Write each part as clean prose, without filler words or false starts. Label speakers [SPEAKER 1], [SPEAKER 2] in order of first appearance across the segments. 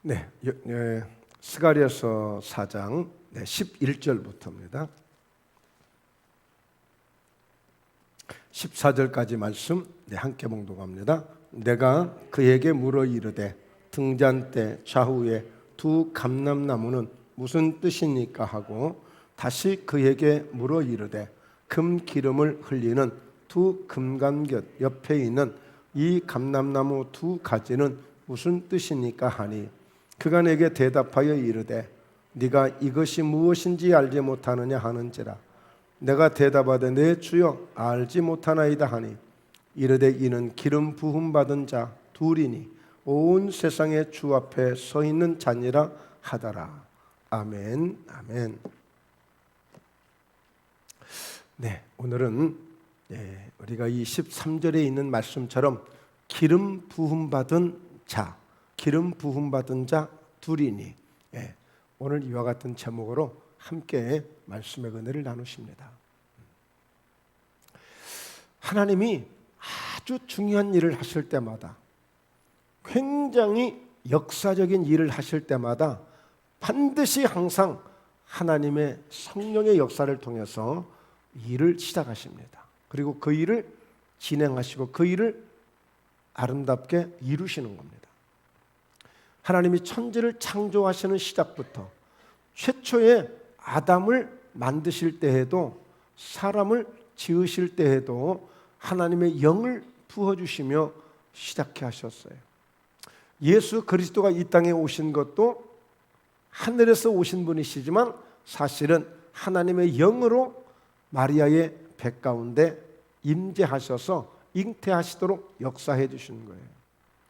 [SPEAKER 1] 네, 스가랴서 4장 11절부터입니다. 14절까지 말씀 함께 봉독합니다. 내가 그에게 물어 이르되 등잔대 좌우에 두 감람나무는 무슨 뜻이니까 하고 다시 그에게 물어 이르되 금 기름을 흘리는 두 금간곁 옆에 있는 이 감람나무 두 가지는 무슨 뜻이니까 하니 그가 내게 대답하여 이르되 네가 이것이 무엇인지 알지 못하느냐 하는지라. 내가 대답하되 내 주여 알지 못하나이다 하니 이르되 이는 기름 부음 받은 자 둘이니 온 세상의 주 앞에 서 있는 자니라 하더라. 아멘. 아멘. 네, 오늘은 우리가 이 13절에 있는 말씀처럼 기름 부음 받은 자, 기름 부음 받은 자 둘이니, 오늘 이와 같은 제목으로 함께 말씀의 은혜를 나누십니다. 하나님이 아주 중요한 일을 하실 때마다, 굉장히 역사적인 일을 하실 때마다 반드시 항상 하나님의 성령의 역사를 통해서 일을 시작하십니다. 그리고 그 일을 진행하시고 그 일을 아름답게 이루시는 겁니다. 하나님이 천지를 창조하시는 시작부터 최초의 아담을 만드실 때에도 사람을 지으실 때에도 하나님의 영을 부어주시며 시작해 하셨어요. 예수 그리스도가 이 땅에 오신 것도 하늘에서 오신 분이시지만 사실은 하나님의 영으로 마리아의 배 가운데 임재하셔서 잉태하시도록 역사해 주시는 거예요.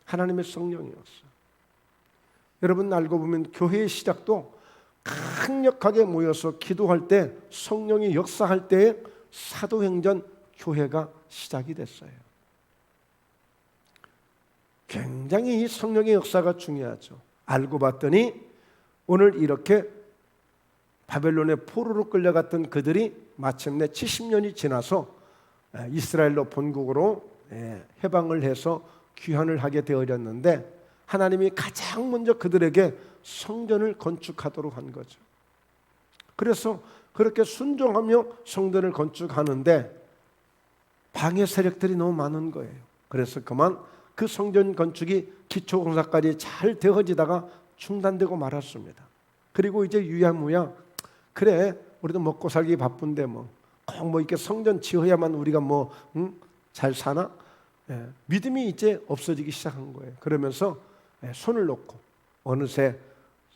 [SPEAKER 1] 하나님의 성령의 역사. 여러분 알고 보면 교회의 시작도 강력하게 모여서 기도할 때 성령이 역사할 때에 사도행전 교회가 시작이 됐어요. 굉장히 이 성령의 역사가 중요하죠. 알고 봤더니 오늘 이렇게 바벨론의 포로로 끌려갔던 그들이 마침내 70년이 지나서 이스라엘로 본국으로 해방을 해서 귀환을 하게 되어졌는데 하나님이 가장 먼저 그들에게 성전을 건축하도록 한 거죠. 그래서 그렇게 순종하며 성전을 건축하는데 방해 세력들이 너무 많은 거예요. 그래서 그만 그 성전 건축이 기초공사까지 잘 되어지다가 중단되고 말았습니다. 그리고 이제 유야무야 그래 우리도 먹고 살기 바쁜데 꼭 이렇게 성전 지어야만 우리가 잘 사나? 믿음이 이제 없어지기 시작한 거예요. 그러면서 손을 놓고 어느새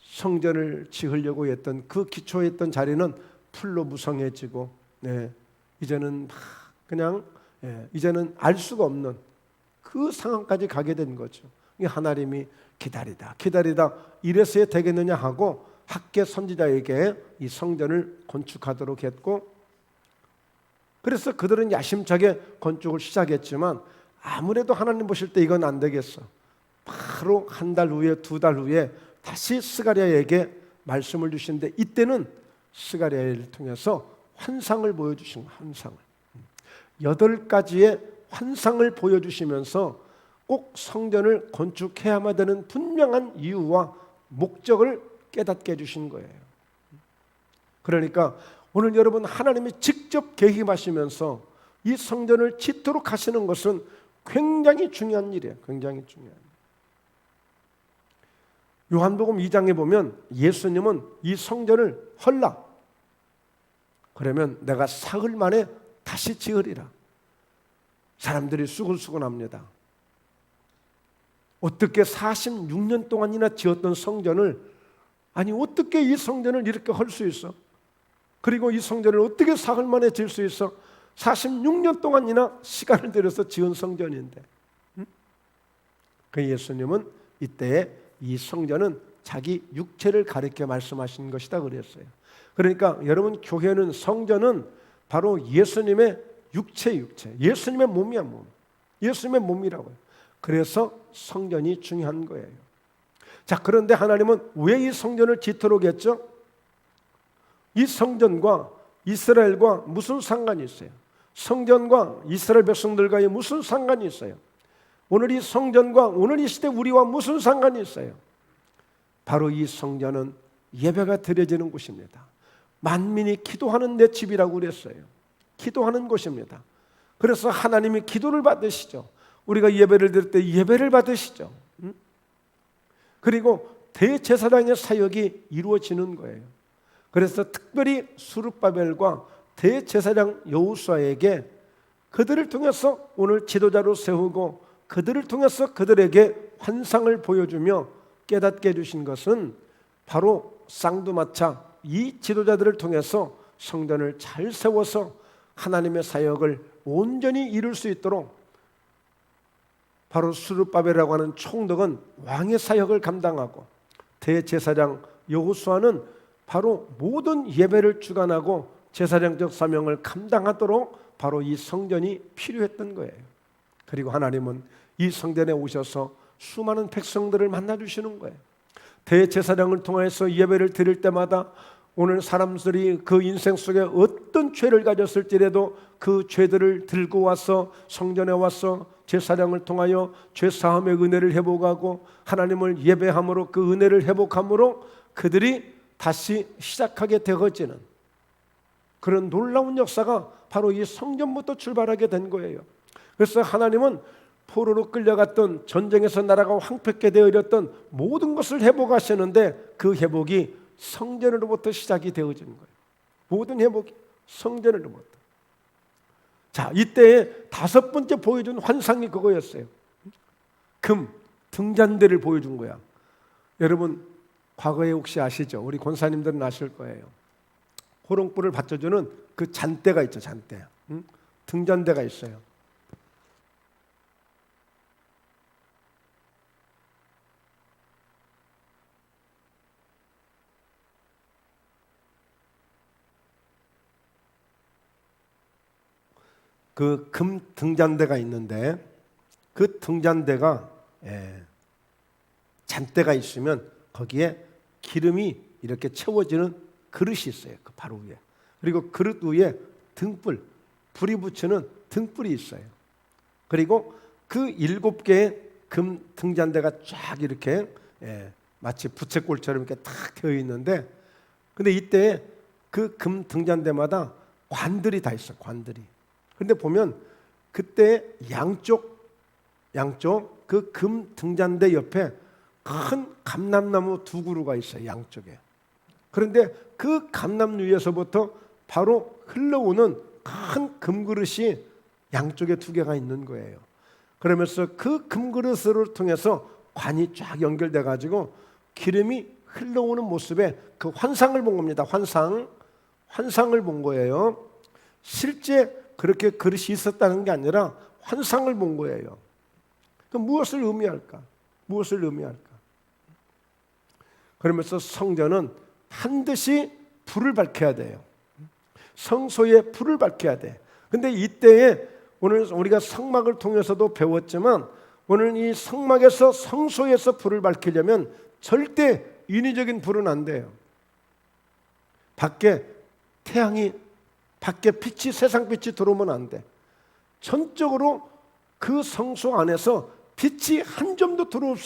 [SPEAKER 1] 성전을 지으려고 했던 그 기초했던 자리는 풀로 무성해지고 이제는 그냥 이제는 알 수가 없는 그 상황까지 가게 된 거죠. 하나님이 기다리다 이래서야 되겠느냐 하고 학계 선지자에게 이 성전을 건축하도록 했고, 그래서 그들은 야심차게 건축을 시작했지만 아무래도 하나님 보실 때 이건 안 되겠어. 바로 한 달 후에 두 달 후에 다시 스가랴에게 말씀을 주시는데 이때는 스가랴를 통해서 환상을 보여주신 거예요. 환상을 8가지의 환상을 보여주시면서 꼭 성전을 건축해야만 되는 분명한 이유와 목적을 깨닫게 해주신 거예요. 그러니까 오늘 여러분 하나님이 직접 개입하시면서 이 성전을 짓도록 하시는 것은 굉장히 중요한 일이에요. 굉장히 중요한 일. 요한복음 2장에 보면 예수님은 이 성전을 헐라 그러면 내가 사흘 만에 다시 지으리라. 사람들이 수근수근합니다. 어떻게 46년 동안이나 지었던 성전을 어떻게 이 성전을 이렇게 할 수 있어? 그리고 이 성전을 어떻게 사흘 만에 지을 수 있어? 46년 동안이나 시간을 들여서 지은 성전인데. 그 예수님은 이때에 이 성전은 자기 육체를 가리켜 말씀하신 것이다 그랬어요. 그러니까 여러분 교회는 성전은 바로 예수님의 육체 예수님의 몸이야. 예수님의 몸이라고요. 그래서 성전이 중요한 거예요. 자, 그런데 하나님은 왜 이 성전을 짓도록 했죠? 이 성전과 이스라엘과 무슨 상관이 있어요? 성전과 이스라엘 백성들과의 무슨 상관이 있어요? 오늘 이 성전과 오늘 이 시대 우리와 무슨 상관이 있어요? 바로 이 성전은 예배가 드려지는 곳입니다. 만민이 기도하는 내 집이라고 그랬어요. 기도하는 곳입니다. 그래서 하나님이 기도를 받으시죠. 우리가 예배를 드릴 때 예배를 받으시죠. 그리고 대제사장의 사역이 이루어지는 거예요. 그래서 특별히 스룹바벨과 대제사장 여호수아에게 그들을 통해서 오늘 지도자로 세우고 그들을 통해서 그들에게 환상을 보여주며 깨닫게 해주신 것은 바로 쌍두마차 이 지도자들을 통해서 성전을 잘 세워서 하나님의 사역을 온전히 이룰 수 있도록 바로 스룹바벨이라고 하는 총독은 왕의 사역을 감당하고 대제사장 여호수아는 바로 모든 예배를 주관하고 제사장적 사명을 감당하도록 바로 이 성전이 필요했던 거예요. 그리고 하나님은 이 성전에 오셔서 수많은 백성들을 만나주시는 거예요. 대제사장을 통해서 예배를 드릴 때마다 오늘 사람들이 그 인생 속에 어떤 죄를 가졌을지라도 그 죄들을 들고 와서 성전에 와서 제사장을 통하여 죄사함의 은혜를 회복하고 하나님을 예배함으로 그 은혜를 회복함으로 그들이 다시 시작하게 되어지는 그런 놀라운 역사가 바로 이 성전부터 출발하게 된 거예요. 그래서 하나님은 포로로 끌려갔던 전쟁에서 나라가 황폐케 되어졌던 모든 것을 회복하시는데 그 회복이 성전으로부터 시작이 되어지는 거예요. 모든 회복이 성전으로부터. 자, 이때에 다섯 번째 보여준 환상이 그거였어요. 금 등잔대를 보여준 거야. 여러분 과거에 혹시 아시죠? 우리 권사님들은 아실 거예요. 호롱불을 받쳐주는 그 잔대가 있죠. 잔대. 등잔대가 있어요. 그 금 등잔대가 있는데 그 등잔대가 잔대가 있으면 거기에 기름이 이렇게 채워지는 그릇이 있어요. 그 바로 위에. 그리고 그릇 위에 등불, 불이 붙이는 등불이 있어요. 그리고 그 7개의 금 등잔대가 쫙 이렇게 마치 부채꼴처럼 이렇게 탁 되어 있는데 근데 이때 그 금 등잔대마다 관들이 다 있어. 관들이. 근데 보면 그때 양쪽 그 금 등잔대 옆에 큰 감람나무 2그루가 있어요. 양쪽에. 그런데 그 감람류에서부터 바로 흘러오는 큰 금그릇이 양쪽에 2개가 있는 거예요. 그러면서 그 금그릇을 통해서 관이 쫙 연결돼 가지고 기름이 흘러오는 모습에 그 환상을 본 겁니다. 환상을 본 거예요. 실제 그렇게 그릇이 있었다는 게 아니라 환상을 본 거예요. 그럼 무엇을 의미할까? 그러면서 성전은 반드시 불을 밝혀야 돼요. 성소에 불을 밝혀야 돼. 근데 이때에 오늘 우리가 성막을 통해서도 배웠지만 오늘 이 성막에서 성소에서 불을 밝히려면 절대 인위적인 불은 안 돼요. 밖에 빛이 세상 빛이 들어오면 안 돼. 전적으로 그 성소 안에서 빛이 한 점도 들어올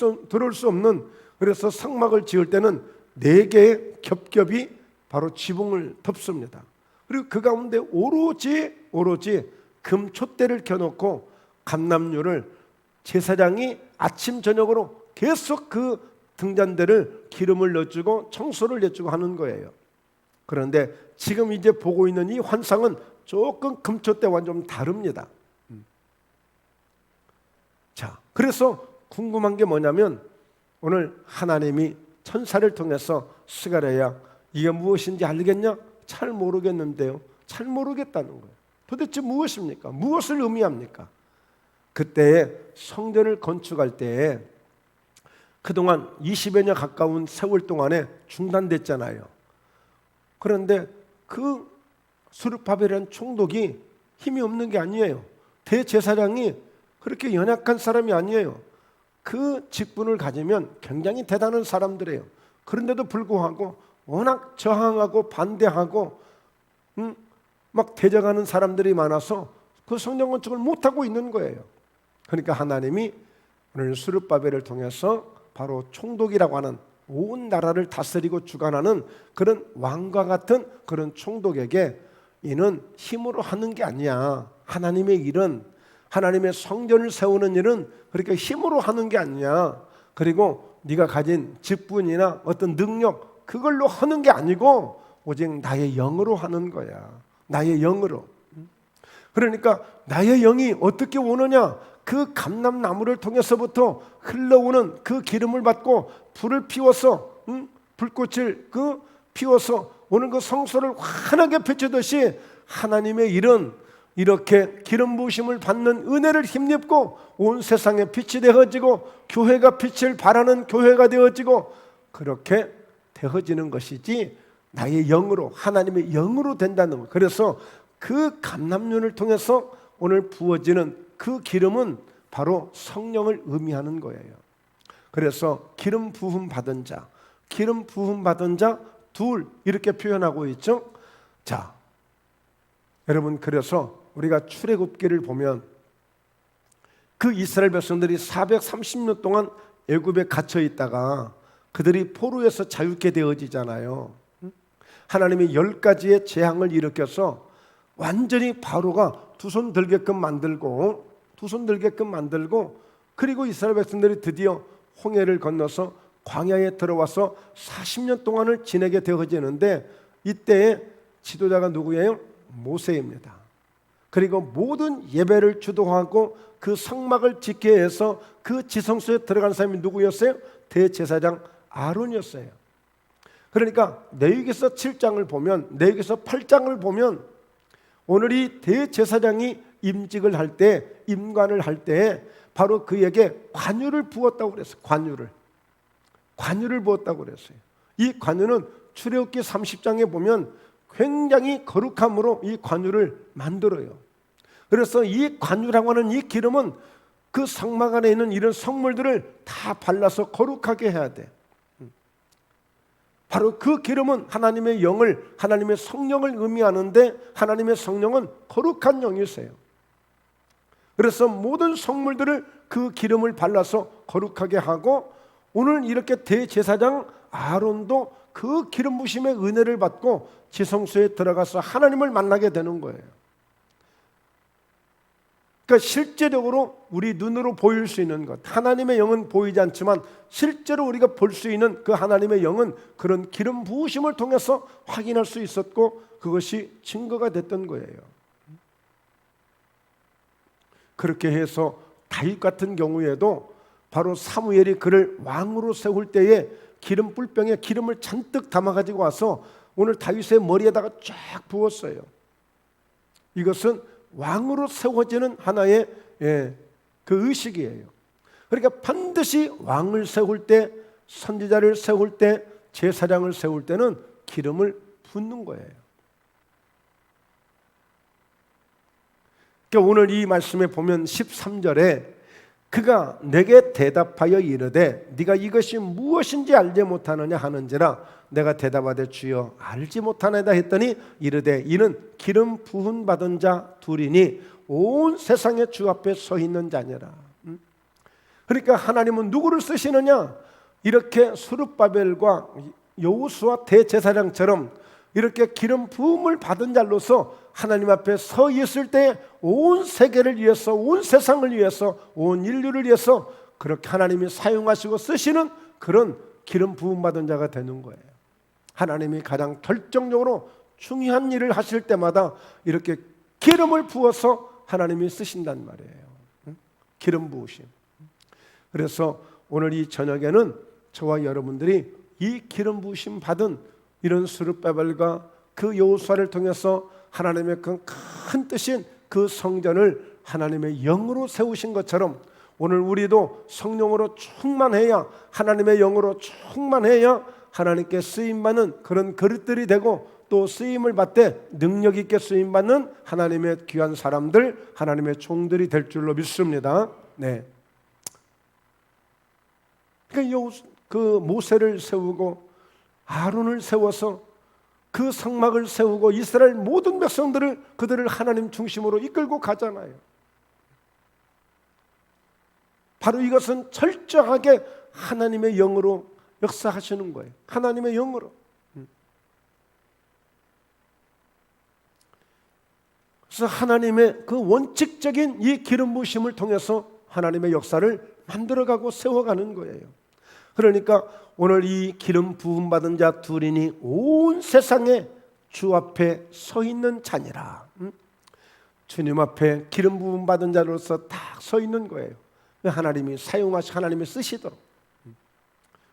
[SPEAKER 1] 수 없는 그래서 성막을 지을 때는 4개의 겹겹이 바로 지붕을 덮습니다. 그리고 그 가운데 오로지 금 촛대를 켜놓고 감람류를 제사장이 아침 저녁으로 계속 그 등잔대를 기름을 넣어주고 청소를 해주고 하는 거예요. 그런데 지금 이제 보고 있는 이 환상은 조금 금촛대와 좀 다릅니다. 자, 그래서 궁금한 게 뭐냐면 오늘 하나님이 천사를 통해서 스가랴야 이게 무엇인지 알겠냐? 잘 모르겠는데요. 잘 모르겠다는 거예요. 도대체 무엇입니까? 무엇을 의미합니까? 그때에 성전을 건축할 때에 그동안 20여 년 가까운 세월 동안에 중단됐잖아요. 그런데 그 스룹바벨이라는 총독이 힘이 없는 게 아니에요. 대제사장이 그렇게 연약한 사람이 아니에요. 그 직분을 가지면 굉장히 대단한 사람들이에요. 그런데도 불구하고 워낙 저항하고 반대하고 막 대적하는 사람들이 많아서 그 성전 건축을 못하고 있는 거예요. 그러니까 하나님이 오늘 스룹바벨을 통해서 바로 총독이라고 하는 온 나라를 다스리고 주관하는 그런 왕과 같은 그런 총독에게 이는 힘으로 하는 게 아니야. 하나님의 일은, 하나님의 성전을 세우는 일은 그렇게 힘으로 하는 게 아니야. 그리고 네가 가진 직분이나 어떤 능력 그걸로 하는 게 아니고 오직 나의 영으로 하는 거야. 나의 영으로. 그러니까 나의 영이 어떻게 오느냐? 그 감람나무를 통해서부터 흘러오는 그 기름을 받고 불을 피워서 불꽃을 피워서 오는 그 성소를 환하게 비추듯이 하나님의 일은 이렇게 기름 부으심을 받는 은혜를 힘입고 온 세상에 빛이 되어지고 교회가 빛을 발하는 교회가 되어지고 그렇게 되어지는 것이지 나의 영으로, 하나님의 영으로 된다는 것. 그래서 그 감람윤을 통해서 오늘 부어지는 그 기름은 바로 성령을 의미하는 거예요. 그래서 기름 부음 받은 자, 기름 부음 받은 자 둘 이렇게 표현하고 있죠. 자, 여러분, 그래서 우리가 출애굽기를 보면 그 이스라엘 백성들이 430년 동안 애굽에 갇혀 있다가 그들이 포로에서 자유케 되어지잖아요. 하나님이 10가지의 재앙을 일으켜서 완전히 바로가 두 손 들게끔 만들고 그리고 이스라엘 백성들이 드디어 홍해를 건너서 광야에 들어와서 40년 동안을 지내게 되어지는데 이때의 지도자가 누구예요? 모세입니다. 그리고 모든 예배를 주도하고 그 성막을 지켜야 해서 그 지성소에 들어간 사람이 누구였어요? 대제사장 아론이었어요. 그러니까 레위기서 7장을 보면, 레위기서 8장을 보면 오늘 이 대제사장이 임직을 할 때, 임관을 할 때 바로 그에게 관유를 부었다고 그랬어요. 관유를 부었다고 그랬어요. 이 관유는 출애굽기 30장에 보면 굉장히 거룩함으로 이 관유를 만들어요. 그래서 이 관유라고 하는 이 기름은 그 성막 안에 있는 이런 성물들을 다 발라서 거룩하게 해야 돼. 바로 그 기름은 하나님의 영을, 하나님의 성령을 의미하는데 하나님의 성령은 거룩한 영이세요. 그래서 모든 성물들을 그 기름을 발라서 거룩하게 하고 오늘 이렇게 대제사장 아론도 그 기름 부심의 은혜를 받고 지성소에 들어가서 하나님을 만나게 되는 거예요. 그러니까 실제적으로 우리 눈으로 보일 수 있는 것, 하나님의 영은 보이지 않지만 실제로 우리가 볼 수 있는 그 하나님의 영은 그런 기름 부으심을 통해서 확인할 수 있었고 그것이 증거가 됐던 거예요. 그렇게 해서 다윗 같은 경우에도 바로 사무엘이 그를 왕으로 세울 때에 기름 뿔병에 기름을 잔뜩 담아가지고 와서 오늘 다윗의 머리에다가 쫙 부었어요. 이것은 왕으로 세워지는 하나의 그 의식이에요. 그러니까 반드시 왕을 세울 때, 선지자를 세울 때, 제사장을 세울 때는 기름을 붓는 거예요. 그러니까 오늘 이 말씀에 보면 13절에 그가 내게 대답하여 이르되 네가 이것이 무엇인지 알지 못하느냐 하는지라 내가 대답하되 주여 알지 못하나이다 했더니 이르되 이는 기름 부은 받은 자 둘이니 온 세상의 주 앞에 서 있는 자니라. 그러니까 하나님은 누구를 쓰시느냐? 이렇게 스룹바벨과 여호수아 대제사장처럼 이렇게 기름 부음을 받은 자로서 하나님 앞에 서 있을 때 온 세계를 위해서, 온 세상을 위해서, 온 인류를 위해서 그렇게 하나님이 사용하시고 쓰시는 그런 기름 부음 받은 자가 되는 거예요. 하나님이 가장 결정적으로 중요한 일을 하실 때마다 이렇게 기름을 부어서 하나님이 쓰신단 말이에요. 기름 부으심. 그래서 오늘 이 저녁에는 저와 여러분들이 이 기름 부으심 받은 이런 스룹바벨과 그 여호수아를 통해서 하나님의 그 큰 뜻인 그 성전을 하나님의 영으로 세우신 것처럼 오늘 우리도 성령으로 충만해야, 하나님의 영으로 충만해야 하나님께 쓰임받는 그런 그릇들이 되고 또 쓰임을 받되 능력 있게 쓰임받는 하나님의 귀한 사람들, 하나님의 종들이 될 줄로 믿습니다. 네. 그러니까 그 모세를 세우고 아론을 세워서 그 성막을 세우고 이스라엘 모든 백성들을 그들을 하나님 중심으로 이끌고 가잖아요. 바로 이것은 철저하게 하나님의 영으로 역사하시는 거예요. 하나님의 영으로. 그래서 하나님의 그 원칙적인 이 기름 부으심을 통해서 하나님의 역사를 만들어가고 세워가는 거예요. 그러니까 오늘 이 기름 부음 받은 자 둘이니 온 세상에 주 앞에 서 있는 자니라. 주님 앞에 기름 부음 받은 자로서 딱 서 있는 거예요. 하나님이 사용하시, 하나님이 쓰시도록.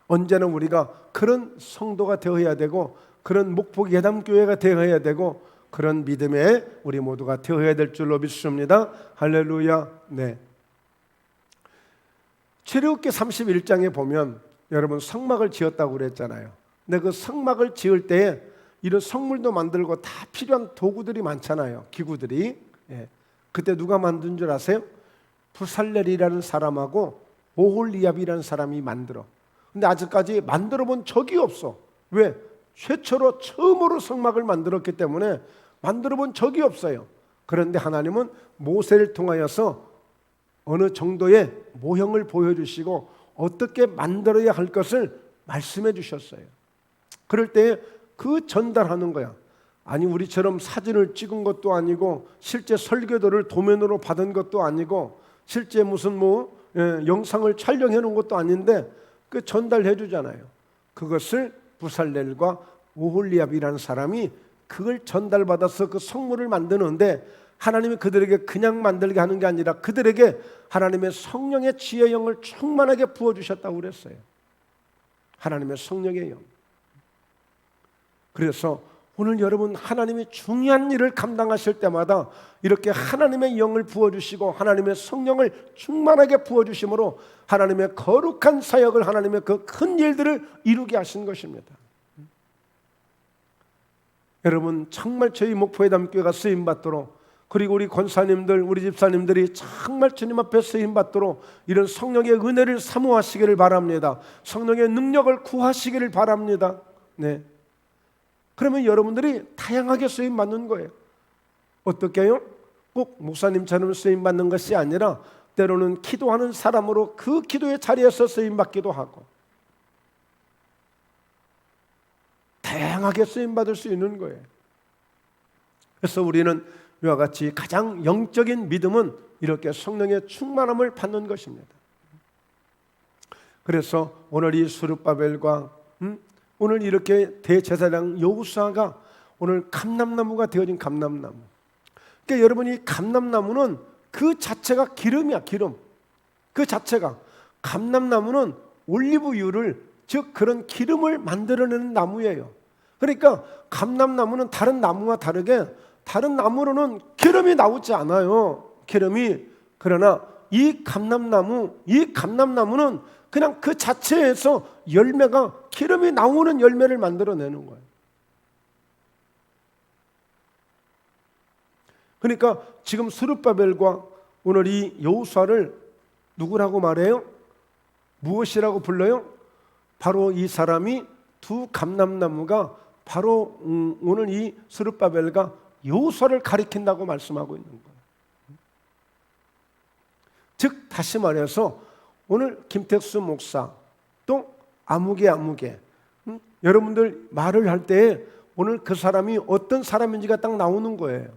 [SPEAKER 1] 언제나 우리가 그런 성도가 되어야 되고, 그런 목포 예담교회가 되어야 되고, 그런 믿음에 우리 모두가 되어야 될 줄로 믿습니다. 할렐루야. 네. 출애굽기 31장에 보면 여러분 성막을 지었다고 그랬잖아요. 근데 그 성막을 지을 때에 이런 성물도 만들고 다 필요한 도구들이 많잖아요. 기구들이. 예. 그때 누가 만든 줄 아세요? 부살렐이라는 사람하고 오홀리압이라는 사람이 만들어. 근데 아직까지 만들어 본 적이 없어. 왜? 최초로 처음으로 성막을 만들었기 때문에 만들어 본 적이 없어요. 그런데 하나님은 모세를 통하여서 어느 정도의 모형을 보여주시고 어떻게 만들어야 할 것을 말씀해 주셨어요. 그럴 때 그 전달하는 거야. 아니 우리처럼 사진을 찍은 것도 아니고 실제 설교도를 도면으로 받은 것도 아니고 실제 무슨 영상을 촬영해 놓은 것도 아닌데 그 전달해 주잖아요. 그것을 부살렐과 오홀리압이라는 사람이 그걸 전달받아서 그 성물을 만드는데 하나님이 그들에게 그냥 만들게 하는 게 아니라 그들에게 하나님의 성령의 지혜의 영을 충만하게 부어주셨다고 그랬어요. 하나님의 성령의 영. 그래서 오늘 여러분 하나님이 중요한 일을 감당하실 때마다 이렇게 하나님의 영을 부어주시고 하나님의 성령을 충만하게 부어주심으로 하나님의 거룩한 사역을 하나님의 그 큰 일들을 이루게 하신 것입니다. 여러분 정말 저희 목포회담교회가 쓰임받도록 그리고 우리 권사님들 우리 집사님들이 정말 주님 앞에 쓰임받도록 이런 성령의 은혜를 사모하시기를 바랍니다. 성령의 능력을 구하시기를 바랍니다. 네. 그러면 여러분들이 다양하게 쓰임받는 거예요. 어떻게 해요? 꼭 목사님처럼 쓰임받는 것이 아니라 때로는 기도하는 사람으로 그 기도의 자리에서 쓰임받기도 하고 다양하게 쓰임받을 수 있는 거예요. 그래서 우리는 이와 같이 가장 영적인 믿음은 이렇게 성령의 충만함을 받는 것입니다. 그래서 오늘 이 스룹바벨과 오늘 이렇게 대제사장 여호수아가 오늘 감람나무가 되어진 감람나무. 그러니까 여러분 이 감람나무는 그 자체가 기름이야. 기름. 그 자체가 감람나무는 올리브유를 즉 그런 기름을 만들어내는 나무예요. 그러니까 감람나무는 다른 나무와 다르게 다른 나무로는 기름이 나오지 않아요. 기름이. 그러나 이 감람나무는 그냥 그 자체에서 열매가 기름이 나오는 열매를 만들어내는 거예요. 그러니까 지금 스룹바벨과 오늘 이 여호수아를 누구라고 말해요? 무엇이라고 불러요? 바로 이 사람이 두 감람나무가 바로 오늘 이 스룹바벨과 여호수아를 가리킨다고 말씀하고 있는 거예요. 즉 다시 말해서 오늘 김택수 목사 또 아무개 여러분들 말을 할 때 오늘 그 사람이 어떤 사람인지가 딱 나오는 거예요.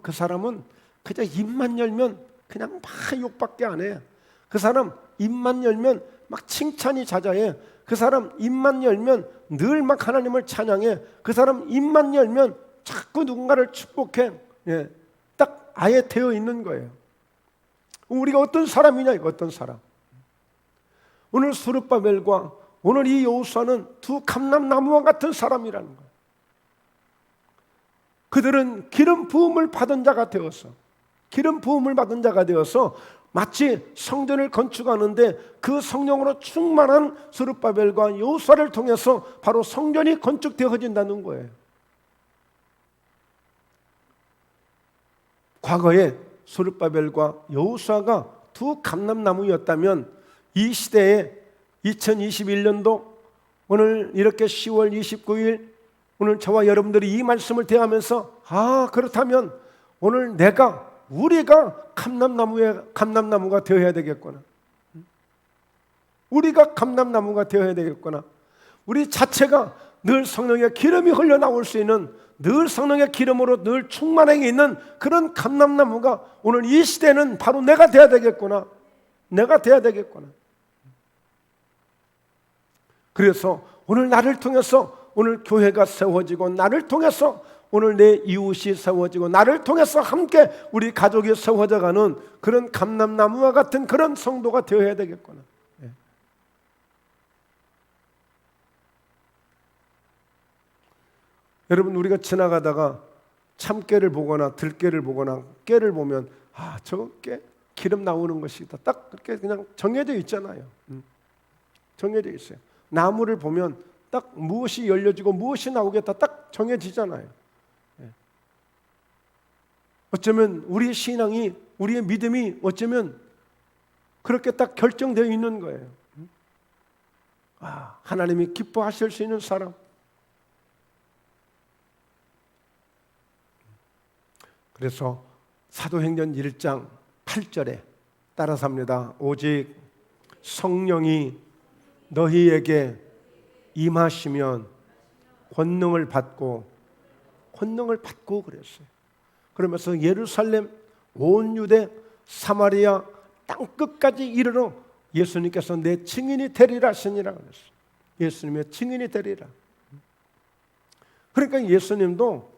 [SPEAKER 1] 그 사람은 그냥 입만 열면 그냥 막 욕밖에 안 해. 그 사람 입만 열면 막 칭찬이 자자해. 그 사람 입만 열면 늘 막 하나님을 찬양해. 그 사람 입만 열면 자꾸 누군가를 축복해. 예, 딱 아예 되어 있는 거예요. 우리가 어떤 사람이냐 이거 어떤 사람. 오늘 스룹바벨과 오늘 이 여호수아는 두 감람나무와 같은 사람이라는 거예요. 그들은 기름 부음을 받은 자가 되어서 마치 성전을 건축하는데 그 성령으로 충만한 스룹바벨과 여호수아를 통해서 바로 성전이 건축되어진다는 거예요. 과거에 스룹바벨과 여호수아가 두 감람나무였다면 이 시대에 2021년도 오늘 이렇게 10월 29일 오늘 저와 여러분들이 이 말씀을 대하면서 그렇다면 오늘 우리가 감람나무가 되어야 되겠구나. 우리가 감람나무가 되어야 되겠구나. 우리 자체가 늘 성령의 기름이 흘러나올 수 있는, 늘 성령의 기름으로 늘 충만하게 있는 그런 감람나무가 오늘 이 시대는 바로 내가 돼야 되겠구나. 내가 돼야 되겠구나. 그래서 오늘 나를 통해서 오늘 교회가 세워지고, 나를 통해서 오늘 내 이웃이 세워지고, 나를 통해서 함께 우리 가족이 세워져가는 그런 감람나무와 같은 그런 성도가 되어야 되겠구나. 여러분, 우리가 지나가다가 참깨를 보거나 들깨를 보거나 깨를 보면 저 깨 기름 나오는 것이다. 딱 그렇게 그냥 정해져 있잖아요. 정해져 있어요. 나무를 보면 딱 무엇이 열려지고 무엇이 나오겠다 딱 정해지잖아요. 어쩌면 우리의 신앙이, 우리의 믿음이 어쩌면 그렇게 딱 결정되어 있는 거예요. 하나님이 기뻐하실 수 있는 사람. 그래서 사도행전 1장 8절에 따라서 합니다. 오직 성령이 너희에게 임하시면 권능을 받고 그랬어요. 그러면서 예루살렘, 온 유대, 사마리아 땅 끝까지 이르러 예수님께서 내 증인이 되리라 하시니라 그랬어요. 예수님의 증인이 되리라. 그러니까 예수님도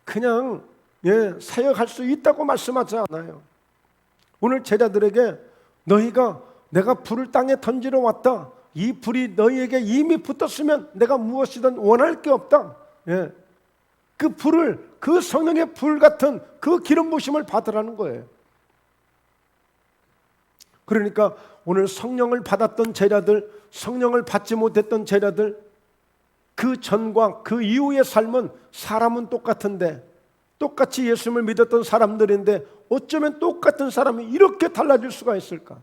[SPEAKER 1] 그냥 사역할 수 있다고 말씀하지 않아요. 오늘 제자들에게 너희가 내가 불을 땅에 던지러 왔다. 이 불이 너희에게 이미 붙었으면 내가 무엇이든 원할 게 없다. 그 불을, 그 성령의 불 같은 그 기름 부심을 받으라는 거예요. 그러니까 오늘 성령을 받았던 제자들, 성령을 받지 못했던 제자들, 그 전과 그 이후의 삶은 사람은 똑같은데, 똑같이 예수님을 믿었던 사람들인데 어쩌면 똑같은 사람이 이렇게 달라질 수가 있을까?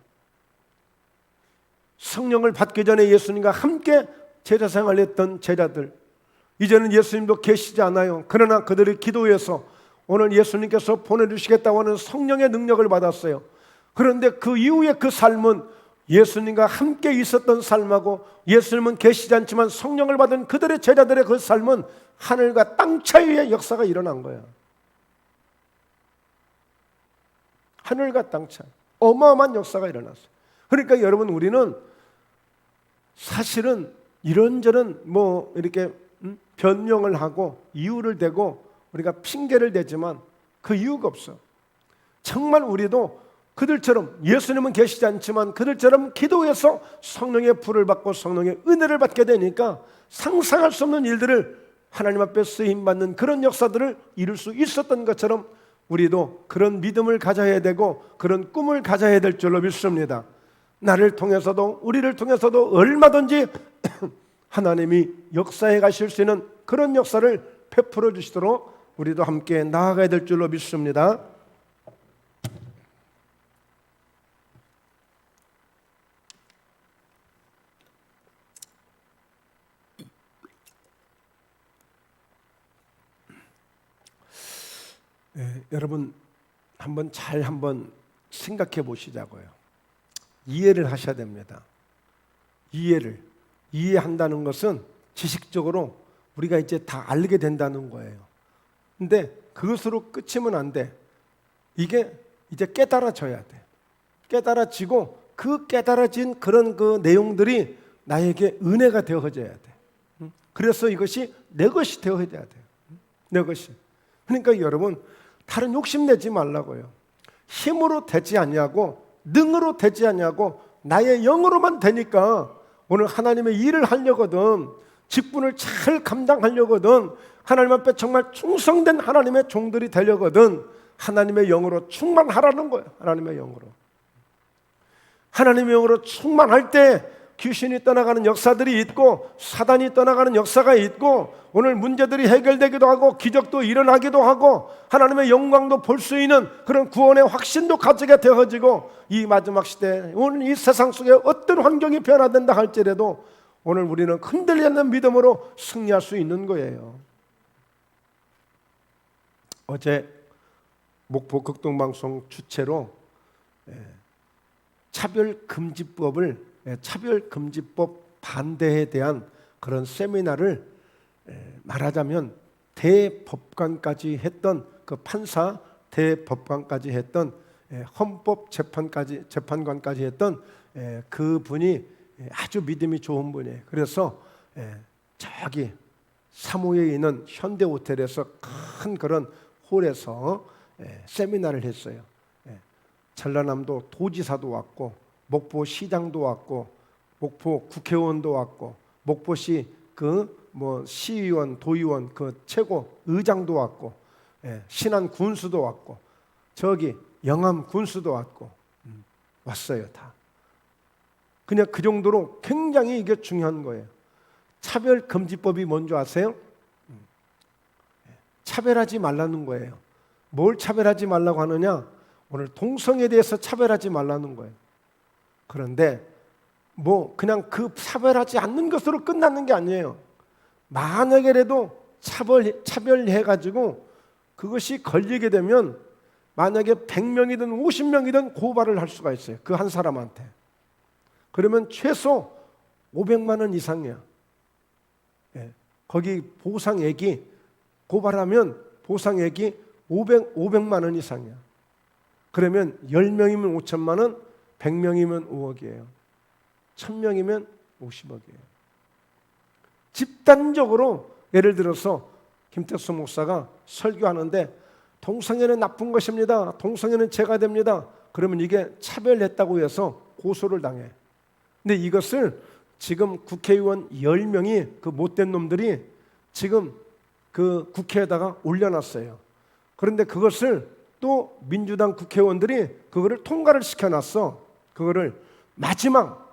[SPEAKER 1] 성령을 받기 전에 예수님과 함께 제자 생활을 했던 제자들, 이제는 예수님도 계시지 않아요. 그러나 그들의 기도에서 오늘 예수님께서 보내주시겠다고 하는 성령의 능력을 받았어요. 그런데 그 이후에 그 삶은 예수님과 함께 있었던 삶하고, 예수님은 계시지 않지만 성령을 받은 그들의 제자들의 그 삶은 하늘과 땅 차이의 역사가 일어난 거예요. 하늘과 땅 차이, 어마어마한 역사가 일어났어요. 그러니까 여러분, 우리는 사실은 이런저런 이렇게 변명을 하고 이유를 대고 우리가 핑계를 대지만 그 이유가 없어. 정말 우리도 그들처럼, 예수님은 계시지 않지만 그들처럼 기도해서 성령의 불을 받고 성령의 은혜를 받게 되니까 상상할 수 없는 일들을 하나님 앞에 쓰임받는 그런 역사들을 이룰 수 있었던 것처럼 우리도 그런 믿음을 가져야 되고 그런 꿈을 가져야 될 줄로 믿습니다. 나를 통해서도 우리를 통해서도 얼마든지 하나님이 역사해 가실 수 있는 그런 역사를 베풀어 주시도록 우리도 함께 나아가야 될 줄로 믿습니다. 여러분, 한번 생각해 보시자고요. 이해를 하셔야 됩니다. 이해한다는 것은 지식적으로 우리가 이제 다 알게 된다는 거예요. 근데 그것으로 끝이면 안 돼. 이게 이제 깨달아져야 돼. 깨달아지고 그 깨달아진 그런 그 내용들이 나에게 은혜가 되어져야 돼. 그래서 이것이 내 것이 되어야 돼. 내 것이. 그러니까 여러분, 다른 욕심내지 말라고요. 힘으로 되지 않냐고, 능으로 되지 않냐고, 나의 영으로만 되니까 오늘 하나님의 일을 하려거든, 직분을 잘 감당하려거든, 하나님 앞에 정말 충성된 하나님의 종들이 되려거든 하나님의 영으로 충만하라는 거예요. 하나님의 영으로. 하나님의 영으로 충만할 때 귀신이 떠나가는 역사들이 있고 사단이 떠나가는 역사가 있고 오늘 문제들이 해결되기도 하고 기적도 일어나기도 하고 하나님의 영광도 볼 수 있는 그런 구원의 확신도 가지게 되어지고 이 마지막 시대 오늘 이 세상 속에 어떤 환경이 변화된다 할지라도 오늘 우리는 흔들리지 않는 믿음으로 승리할 수 있는 거예요. 어제 목포 극동방송 주최로 차별금지법을 차별금지법 반대에 대한 그런 세미나를 말하자면 대법관까지 했던 그 판사, 대법관까지 했던 헌법재판관까지 했던 그 분이 아주 믿음이 좋은 분이에요. 그래서 저기 사무에 있는 현대호텔에서 큰 그런 홀에서 세미나를 했어요. 전라남도 도지사도 왔고 목포 시장도 왔고 목포 국회의원도 왔고 목포시 시의원, 도의원 그 최고 의장도 왔고 신안 군수도 왔고 저기 영암 군수도 왔고 왔어요. 다. 그냥 그 정도로 굉장히 이게 중요한 거예요. 차별금지법이 뭔지 아세요? 차별하지 말라는 거예요. 뭘 차별하지 말라고 하느냐? 오늘 동성애에 대해서 차별하지 말라는 거예요. 그런데 그냥 그 차별하지 않는 것으로 끝나는 게 아니에요. 만약에라도 차별해가지고 그것이 걸리게 되면 만약에 100명이든 50명이든 고발을 할 수가 있어요. 그 한 사람한테. 그러면 최소 500만 원 이상이야. 거기 보상액이 고발하면 보상액이 500만 원 이상이야. 그러면 10명이면 5천만 원, 100명이면 5억이에요. 1000명이면 50억이에요. 집단적으로 예를 들어서 김택수 목사가 설교하는데 동성애는 나쁜 것입니다. 동성애는 죄가 됩니다. 그러면 이게 차별했다고 해서 고소를 당해. 근데 이것을 지금 국회의원 10명이 그 못된 놈들이 지금 그 국회에다가 올려놨어요. 그런데 그것을 또 민주당 국회의원들이 그거를 통과를 시켜놨어. 그거를 마지막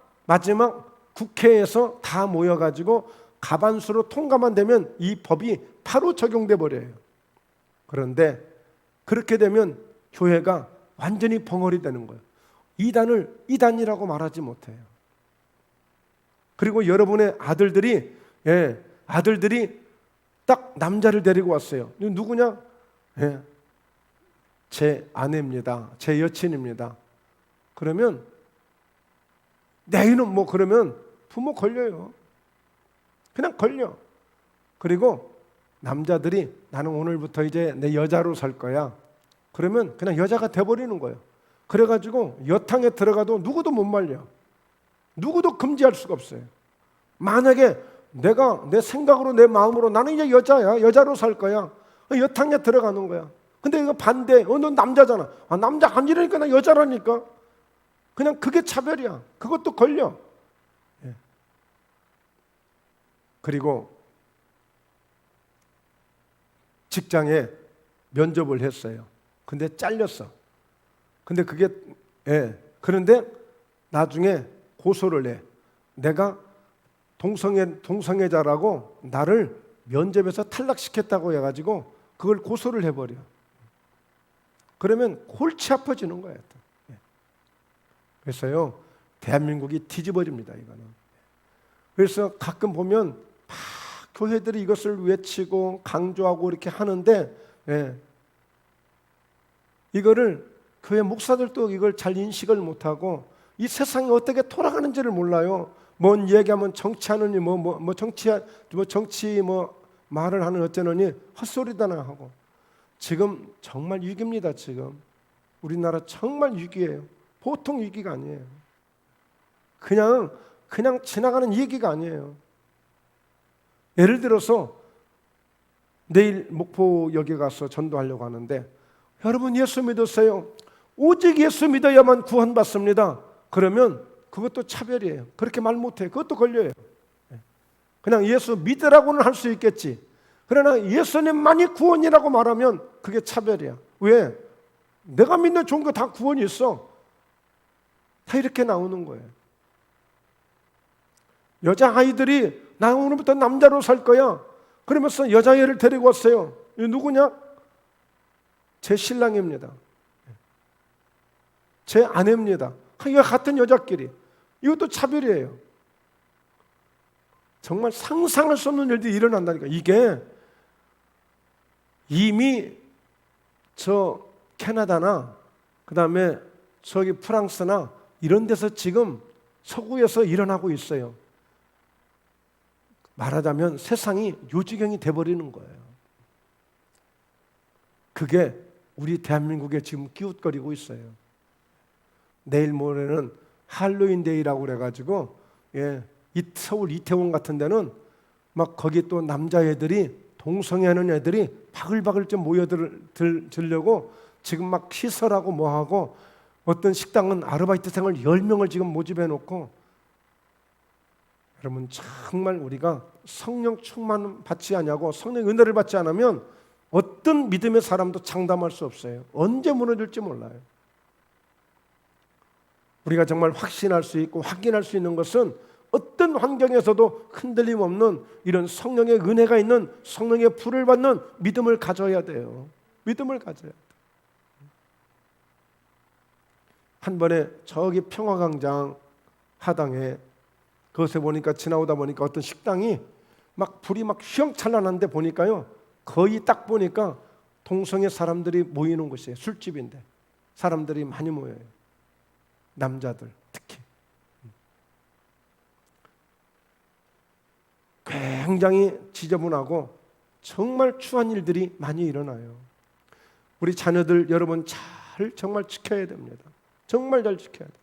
[SPEAKER 1] 국회에서 다 모여가지고 과반수로 통과만 되면 이 법이 바로 적용돼 버려요. 그런데 그렇게 되면 교회가 완전히 벙어리 되는 거예요. 이단을 이단이라고 말하지 못해요. 그리고 여러분의 아들들이 딱 남자를 데리고 왔어요. 누구냐? 제 아내입니다. 제 여친입니다. 그러면 내일은 그러면 부모 걸려요. 그냥 걸려. 그리고 남자들이 나는 오늘부터 이제 내 여자로 살 거야. 그러면 그냥 여자가 돼버리는 거예요. 그래가지고 여탕에 들어가도 누구도 못 말려. 누구도 금지할 수가 없어요. 만약에 내가 내 생각으로 내 마음으로 나는 이제 여자야. 여자로 살 거야. 여탕에 들어가는 거야. 근데 이거 반대. 넌 남자잖아. 남자 아니라니까 나 여자라니까. 그냥 그게 차별이야. 그것도 걸려. 그리고 직장에 면접을 했어요. 근데 잘렸어. 근데 그게 그런데 나중에 고소를 해. 내가 동성애자라고 나를 면접에서 탈락시켰다고 해가지고 그걸 고소를 해버려. 그러면 골치 아파지는 거예요. 그래서요, 대한민국이 뒤집어집니다. 이거는. 그래서 가끔 보면 막 교회들이 이것을 외치고 강조하고 이렇게 하는데 이거를 교회 목사들도 이걸 잘 인식을 못하고 이 세상이 어떻게 돌아가는지를 몰라요. 뭔 얘기하면 정치하느니 정치 말을 하는 어쩌느니 헛소리다나 하고. 지금 정말 위기입니다. 지금 우리나라 정말 위기예요. 보통 위기가 아니에요. 그냥 지나가는 얘기가 아니에요. 예를 들어서 내일 목포역에 가서 전도하려고 하는데 여러분 예수 믿으세요. 오직 예수 믿어야만 구원받습니다. 그러면 그것도 차별이에요. 그렇게 말 못해요. 그것도 걸려요. 그냥 예수 믿으라고는 할 수 있겠지. 그러나 예수님만이 구원이라고 말하면 그게 차별이야. 왜? 내가 믿는 종교 다 구원이 있어. 다 이렇게 나오는 거예요. 여자아이들이 나 오늘부터 남자로 살 거야. 그러면서 여자애를 데리고 왔어요. 이 누구냐? 제 신랑입니다. 제 아내입니다. 이거 같은 여자끼리. 이것도 차별이에요. 정말 상상할 수 없는 일들이 일어난다니까. 이게 이미 저 캐나다나 그 다음에 저기 프랑스나 이런 데서 지금 서구에서 일어나고 있어요. 말하자면 세상이 요지경이 돼버리는 거예요. 그게 우리 대한민국에 지금 기웃거리고 있어요. 내일 모레는 할로윈데이라고 그래가지고 서울 이태원 같은 데는 막 거기 또 남자애들이 동성애하는 애들이 바글바글 좀 모여들려고 지금 막 시설하고 뭐하고, 어떤 식당은 아르바이트생을 10명을 지금 모집해 놓고. 여러분, 정말 우리가 성령 충만 받지 않냐고, 성령 은혜를 받지 않으면 어떤 믿음의 사람도 장담할 수 없어요. 언제 무너질지 몰라요. 우리가 정말 확신할 수 있고 확인할 수 있는 것은 어떤 환경에서도 흔들림 없는 이런 성령의 은혜가 있는, 성령의 불을 받는 믿음을 가져야 돼요. 믿음을 가져야 돼요. 한 번에 저기 평화광장 하당에, 그것에 보니까 지나오다 보니까 어떤 식당이 막 불이 막 휘황찬란한데 보니까요, 거의 딱 보니까 동성애 사람들이 모이는 곳이에요. 술집인데 사람들이 많이 모여요. 남자들 특히. 굉장히 지저분하고 정말 추한 일들이 많이 일어나요. 우리 자녀들 여러분 정말 지켜야 됩니다. 정말 잘 지켜야 돼요.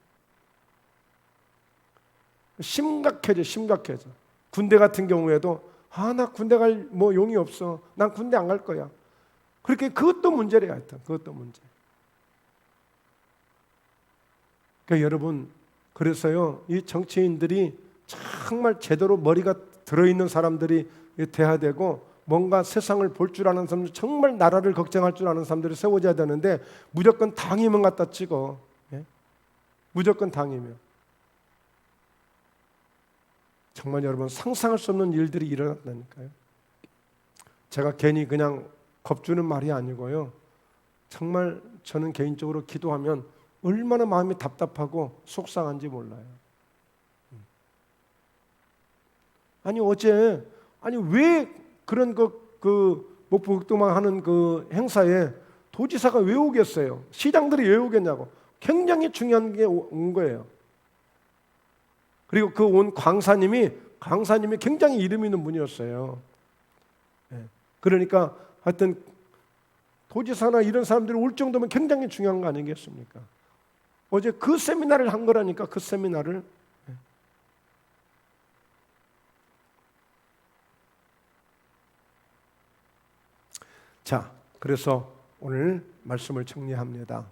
[SPEAKER 1] 심각해져. 군대 같은 경우에도 나 군대 갈 용이 없어. 난 군대 안 갈 거야. 그렇게 그것도 문제래요. 하여튼 그것도 문제. 그러니까 여러분, 그래서요, 이 정치인들이 정말 제대로 머리가 들어있는 사람들이 돼야 되고, 뭔가 세상을 볼 줄 아는 사람들, 정말 나라를 걱정할 줄 아는 사람들이 세워져야 되는데, 무조건 당이면 갖다 찍어. 무조건 당이면. 정말 여러분, 상상할 수 없는 일들이 일어난다니까요. 제가 괜히 그냥 겁주는 말이 아니고요, 정말 저는 개인적으로 기도하면 얼마나 마음이 답답하고 속상한지 몰라요. 어제 왜 그런 목포극동방 하는 그 행사에 도지사가 왜 오겠어요? 시장들이 왜 오겠냐고. 굉장히 중요한 게 온 거예요. 그리고 그 온 강사님이 굉장히 이름 있는 분이었어요. 그러니까 하여튼 도지사나 이런 사람들이 올 정도면 굉장히 중요한 거 아니겠습니까? 어제 그 세미나를 한 거라니까. 그 세미나를. 자, 그래서 오늘 말씀을 정리합니다.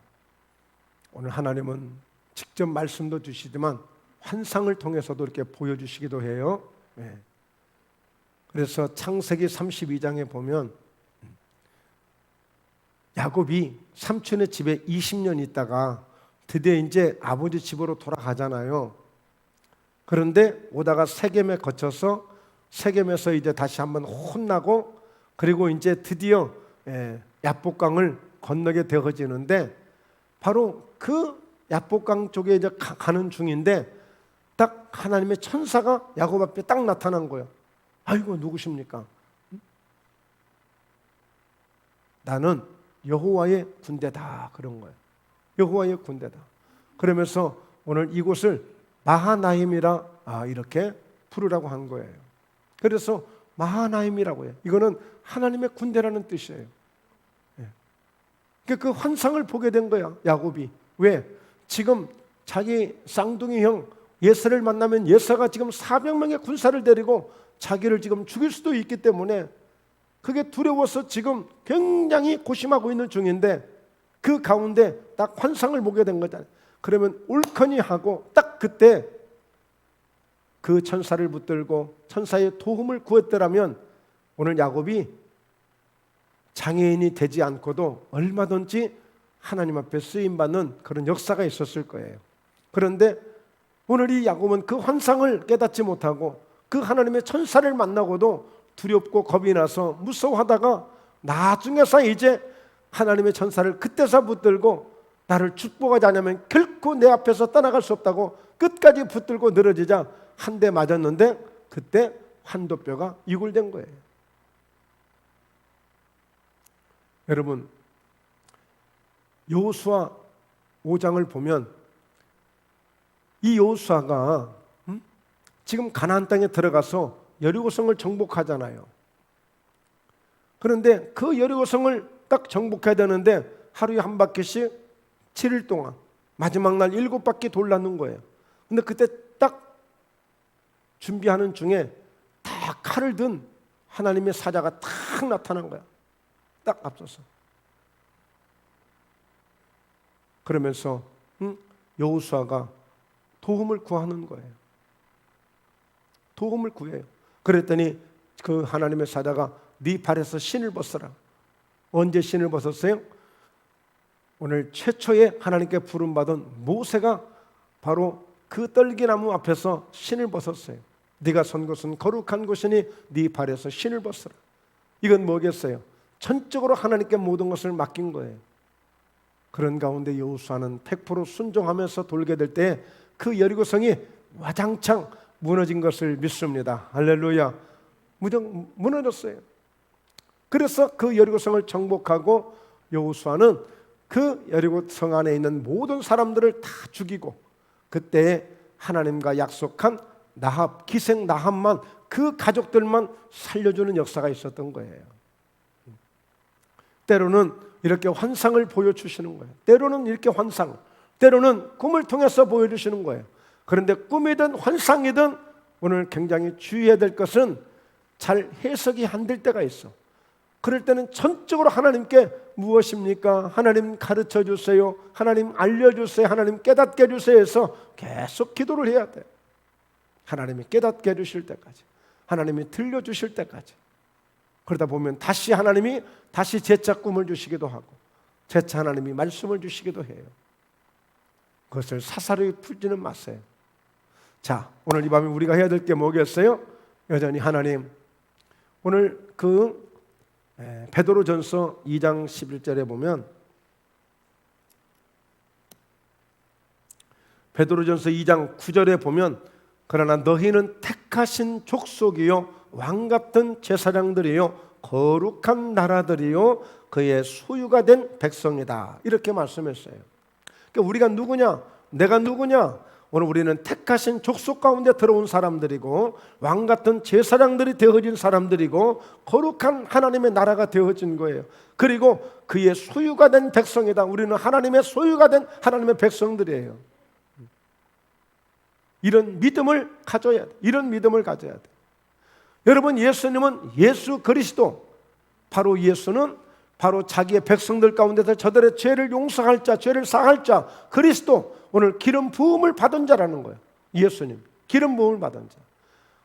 [SPEAKER 1] 오늘 하나님은 직접 말씀도 주시지만 환상을 통해서도 이렇게 보여주시기도 해요. 그래서 창세기 32장에 보면 야곱이 삼촌의 집에 20년 있다가 드디어 이제 아버지 집으로 돌아가잖아요. 그런데 오다가 세겜에 거쳐서 세겜에서 이제 다시 한번 혼나고, 그리고 이제 드디어 야복강을 건너게 되어지는데, 바로 그 야복강 쪽에 이제 가는 중인데 딱 하나님의 천사가 야곱 앞에 딱 나타난 거예요. 아이고, 누구십니까? 나는 여호와의 군대다, 그런 거예요. 여호와의 군대다. 그러면서 오늘 이곳을 마하나임이라 이렇게 부르라고 한 거예요. 그래서 마하나임이라고 해요. 이거는 하나님의 군대라는 뜻이에요. 그 환상을 보게 된 거야, 야곱이. 왜? 지금 자기 쌍둥이 형 예서를 만나면 예서가 지금 400명의 군사를 데리고 자기를 지금 죽일 수도 있기 때문에 그게 두려워서 지금 굉장히 고심하고 있는 중인데, 그 가운데 딱 환상을 보게 된 거잖아요. 그러면 옳거니 하고 딱 그때 그 천사를 붙들고 천사의 도움을 구했더라면 오늘 야곱이 장애인이 되지 않고도 얼마든지 하나님 앞에 쓰임받는 그런 역사가 있었을 거예요. 그런데 오늘 이 야곱은 그 환상을 깨닫지 못하고 그 하나님의 천사를 만나고도 두렵고 겁이 나서 무서워하다가 나중에서 이제 하나님의 천사를 그때서 붙들고 나를 축복하지 않으면 결코 내 앞에서 떠나갈 수 없다고 끝까지 붙들고 늘어지자 한 대 맞았는데 그때 환도뼈가 이굴된 거예요. 여러분, 여호수아 5장을 보면 이 여호수아가 지금 가나안 땅에 들어가서 여리고성을 정복하잖아요. 그런데 그 여리고성을 딱 정복해야 되는데 하루에 한 바퀴씩 7일 동안 마지막 날 7바퀴 돌라는 거예요. 근데 그때 딱 준비하는 중에 다 칼을 든 하나님의 사자가 탁 나타난 거야. 딱 앞서서. 그러면서 여호수아가 도움을 구하는 거예요. 도움을 구해요. 그랬더니 그 하나님의 사자가 네 발에서 신을 벗어라. 언제 신을 벗었어요? 오늘 최초의 하나님께 부름받은 모세가 바로 그 떨기나무 앞에서 신을 벗었어요. 네가 선 곳은 거룩한 곳이니 네 발에서 신을 벗어라. 이건 뭐겠어요? 전적으로 하나님께 모든 것을 맡긴 거예요. 그런 가운데 여호수아는 100% 순종하면서 돌게 될 때 그 여리고성이 와장창 무너진 것을 믿습니다. 할렐루야. 무너졌어요. 그래서 그 여리고성을 정복하고 여호수아는 그 여리고성 안에 있는 모든 사람들을 다 죽이고 그때 하나님과 약속한 나합, 기생 나합만 그 가족들만 살려주는 역사가 있었던 거예요. 때로는 이렇게 환상을 보여주시는 거예요. 때로는 이렇게 환상, 때로는 꿈을 통해서 보여주시는 거예요. 그런데 꿈이든 환상이든 오늘 굉장히 주의해야 될 것은 잘 해석이 안 될 때가 있어. 그럴 때는 전적으로 하나님께 무엇입니까? 하나님 가르쳐 주세요. 하나님 알려주세요. 하나님 깨닫게 해주세요 해서 계속 기도를 해야 돼. 하나님이 깨닫게 해주실 때까지, 하나님이 들려주실 때까지. 그러다 보면 다시 하나님이 다시 재차 꿈을 주시기도 하고 재차 하나님이 말씀을 주시기도 해요. 그것을 사사로이 풀지는 마세요. 자, 오늘 이 밤에 우리가 해야 될 게 뭐겠어요? 여전히 하나님, 오늘 그 베드로전서 2장 11절에 보면 베드로전서 2장 9절에 보면 그러나 너희는 택하신 족속이요 왕같은 제사장들이요 거룩한 나라들이요 그의 소유가 된 백성이다. 이렇게 말씀했어요. 그러니까 우리가 누구냐? 내가 누구냐? 오늘 우리는 택하신 족속 가운데 들어온 사람들이고 왕같은 제사장들이 되어진 사람들이고 거룩한 하나님의 나라가 되어진 거예요. 그리고 그의 소유가 된 백성이다. 우리는 하나님의 소유가 된 하나님의 백성들이에요. 이런 믿음을 가져야 돼. 이런 믿음을 가져야 돼. 여러분, 예수님은 예수 그리스도, 바로 예수는 바로 자기의 백성들 가운데서 저들의 죄를 용서할 자, 죄를 사할 자, 그리스도, 오늘 기름 부음을 받은 자라는 거예요. 예수님, 기름 부음을 받은 자.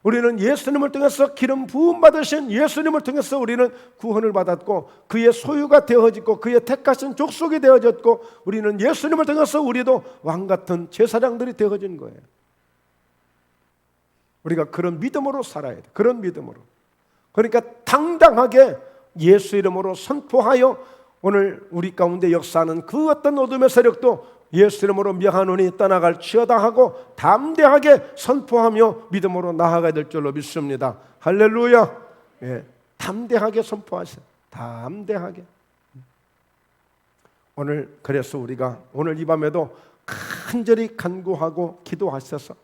[SPEAKER 1] 우리는 예수님을 통해서 기름 부음 받으신 예수님을 통해서 우리는 구원을 받았고 그의 소유가 되어졌고 그의 택하신 족속이 되어졌고 우리는 예수님을 통해서 우리도 왕같은 제사장들이 되어진 거예요. 우리가 그런 믿음으로 살아야 돼. 그런 믿음으로. 그러니까 당당하게 예수 이름으로 선포하여 오늘 우리 가운데 역사하는 그 어떤 어둠의 세력도 예수 이름으로 명하노니 떠나갈지어다 하고 담대하게 선포하며 믿음으로 나아가야 될 줄로 믿습니다. 할렐루야. 예, 담대하게 선포하세요. 담대하게. 오늘 그래서 우리가 오늘 이 밤에도 간절히 간구하고 기도하셔서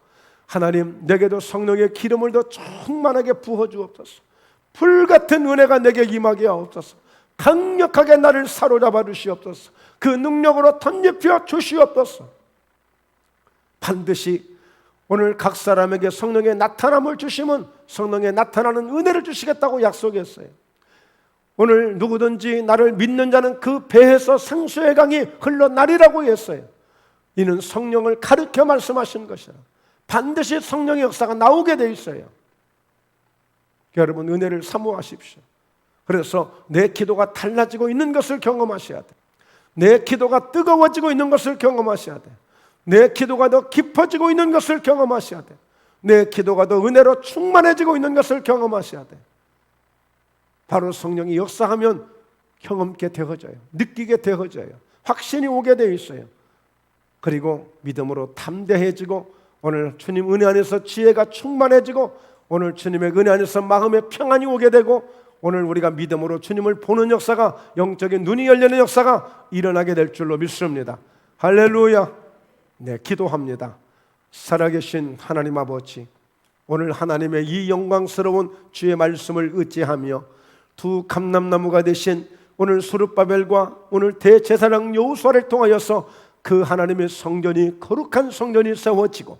[SPEAKER 1] 하나님, 내게도 성령의 기름을 더 충만하게 부어주옵소서. 불같은 은혜가 내게 임하게 하옵소서. 강력하게 나를 사로잡아 주시옵소서. 그 능력으로 덧입혀 주시옵소서. 반드시 오늘 각 사람에게 성령의 나타남을 주시면 성령의 나타나는 은혜를 주시겠다고 약속했어요. 오늘 누구든지 나를 믿는 자는 그 배에서 생수의 강이 흘러나리라고 했어요. 이는 성령을 가르쳐 말씀하신 것이라. 반드시 성령의 역사가 나오게 돼 있어요. 여러분, 은혜를 사모하십시오. 그래서 내 기도가 달라지고 있는 것을 경험하셔야 돼. 내 기도가 뜨거워지고 있는 것을 경험하셔야 돼. 내 기도가 더 깊어지고 있는 것을 경험하셔야 돼. 내 기도가 더 은혜로 충만해지고 있는 것을 경험하셔야 돼. 바로 성령이 역사하면 경험게 되어져요. 느끼게 되어져요. 확신이 오게 되어 있어요. 그리고 믿음으로 담대해지고 오늘 주님 은혜 안에서 지혜가 충만해지고 오늘 주님의 은혜 안에서 마음의 평안이 오게 되고 오늘 우리가 믿음으로 주님을 보는 역사가, 영적인 눈이 열리는 역사가 일어나게 될 줄로 믿습니다. 할렐루야. 네, 기도합니다. 살아계신 하나님 아버지, 오늘 하나님의 이 영광스러운 주의 말씀을 의지하며 두 감람나무가 되신 오늘 스룹바벨과 오늘 대제사장 여호수아를 통하여서 그 하나님의 성전이, 거룩한 성전이 세워지고